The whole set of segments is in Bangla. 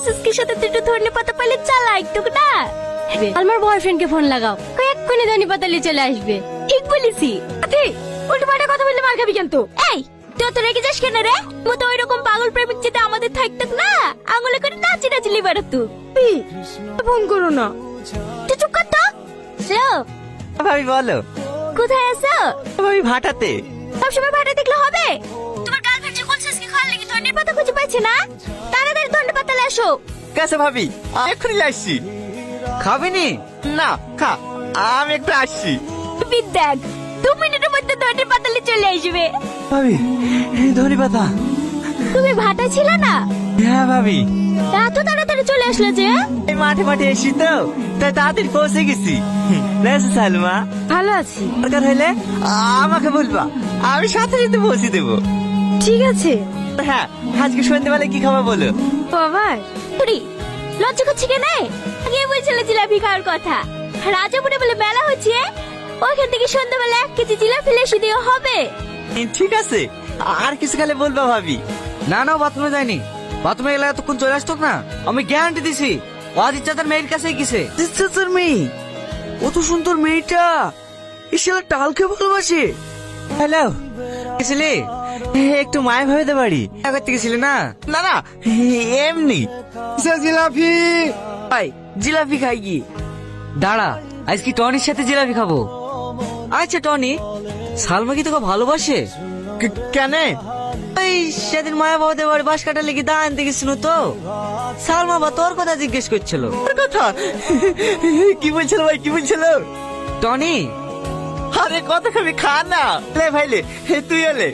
সুস্কির সাথে তুই একটু ধনে পাতা পাইলে চালা একটু না। আমার বয়ফ্রেন্ডকে ফোন লাগাও, এক্ষুনি ধনে পাতা নিয়ে চলে আসবে। ঠিক বলেছি। উল্টো পাল্টা কথা বললে মার খাবি কিন্তু। এই তুই তো রেগে যাস কেন রে? মতো ওই রকম পাগল প্রেমিক যেটা আমাদের থাকতো না, আঙুলে করে নাচি নাচি লিবার তুই ফোন করো না। তুই চুপ কর তো। ভাবি বলো। কোথায় আছো? ভাবি ভাটাতে। সবসময় ভাটা দেখলে হবে? তোমার গার্লফ্রেন্ড যে বলছিস কি খাওয়ার লাগি ধনে পাতা খুঁজে পাচ্ছি না, তাড়াতাড়ি ধনে পাতা এসো। কাছে ভাবি এক্ষুনি আসছি। খাবিনি? না খা, আমি একটু আসছি। তুই দেখ 2 মিনিটের মধ্যে ধনে পাতা চলে আসবে। ভাবি ধনে পাতা। তুমি ভাটা ছিল না? হ্যাঁ ভাবি। এত তাড়াতাড়ি চলে আসলে যে? এই মাঠে মাঠে এসি তো, তাই তাড়াতাড়ি পৌঁছে গেছি। সালমা ভালো আছি। দরকার হলে আমাকে বলবা, আমি সাথে সাথে পৌঁছে দেবো। ঠিক আছে। হ্যাঁ, আজকে সন্ধ্যেবেলায় কি খাবো বলো? বাবা তুই লজ্জা করছি কেন? আগে বলছিলে জিলাপি খাওয়ার কথা। রাজাপুরে বলে মেলা হচ্ছে, ওখান থেকে সন্ধ্যাবেলা 1 কেজি জিলাপি লেসে দিয়ে হবে। ঠিক আছে, আর কিছু খালে বলবা ভাবি। না না, বাথরুমে যায়নি। বাথরুমে গেলে এতক্ষণ চলে আসতো না। আমি গ্যারান্টি দিছি ও আজ ইচ্ছা তার মেয়ের কাছেই গেছে। তোর মেয়ে কত সুন্দর মেয়েটা, ইসেলা টালকে ভালোবাসে। হ্যালো গেছিলি? একটু মায় ভাবিতে পারি। করতে গেছিলি না? না না, এমনি। জিলাপি ভাই জিলাপি খাই কি? দাঁড়া, আজ কি টনির সাথে জিলাপি খাবো। আচ্ছা টনি, সালমা কি তোকে ভালোবাসে? কেন? এই সেদিন মায়া বাবাদের বাড়ি বাস কাটা লেগে দা আনতে গেছিল তো, সালমা বা তোর কথা জিজ্ঞেস করছিল। কথা কি বলছিল ভাই, কি বলছিল? টনি আরে কত খাবি, খা না। লে ভাইলে তুই এলে।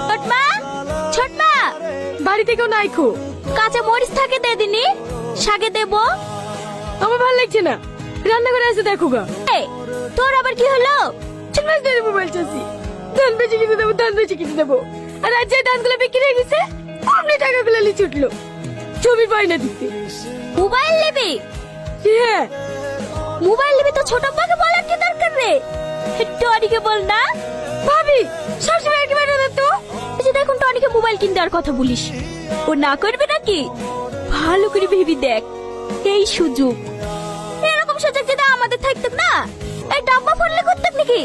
ছোটমা, ছোটমা বাড়িতে কেউ নাই খো। কাঁচা মরিচ থাকে দে দিনি, শাকে দেবো। আমার ভালো লাগছে না, রান্না করে এসে দেখো গা। তোর আবার কি হলো? চিনমাস দিয়ে মোবাইল চাচ্ছি, ধান বেচে কিনে দেবো, ধান বেচে কিনে দেবো। আর আজ যে ধানগুলো বিক্রি হয়ে গেছে, অমনি টাকাগুলো লি ছুটলো। ছবি পাই না দিতে। মোবাইল নেবে? হ্যাঁ মোবাইল নেবে তো ছোট আব্বাকে বলার কি দরকার রে? টনিকে বল না। ভাবি সবসময় একেবারে না তো। এই যে দেখুন টনিকে মোবাইল কিনতে আর কথা বলিস, ও না করবে নাকি? ভালো করে ভেবে দেখ, এই সুযোগ, এরকম সুযোগ যদি আমাদের থাকতো না, এই ডাব্বা ফোনলে করতাম নাকি?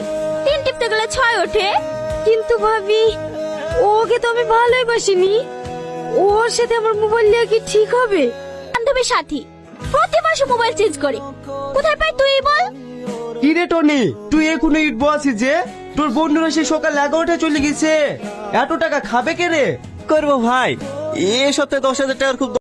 3 টিপতে গেলে 6 ওঠে। কিন্তু ভাবি ওকে তো আমি ভালোই বাসিনি, ওর সাথে আমার মোবাইল নিয়ে কি ঠিক হবে? বান্ধবীর সাথী প্রতি মাসে মোবাইল চেঞ্জ করে, কোথায় পাই তুই বল? কিরে টনি, তুই এখনো ইটবো আছিস যে? তোর বন্ধুরা সে সকাল 11টায় চলে গেছে, এত টাকা খাবে কে রে? করবো ভাই, এ সপ্তাহে 10,000 টাকার খুব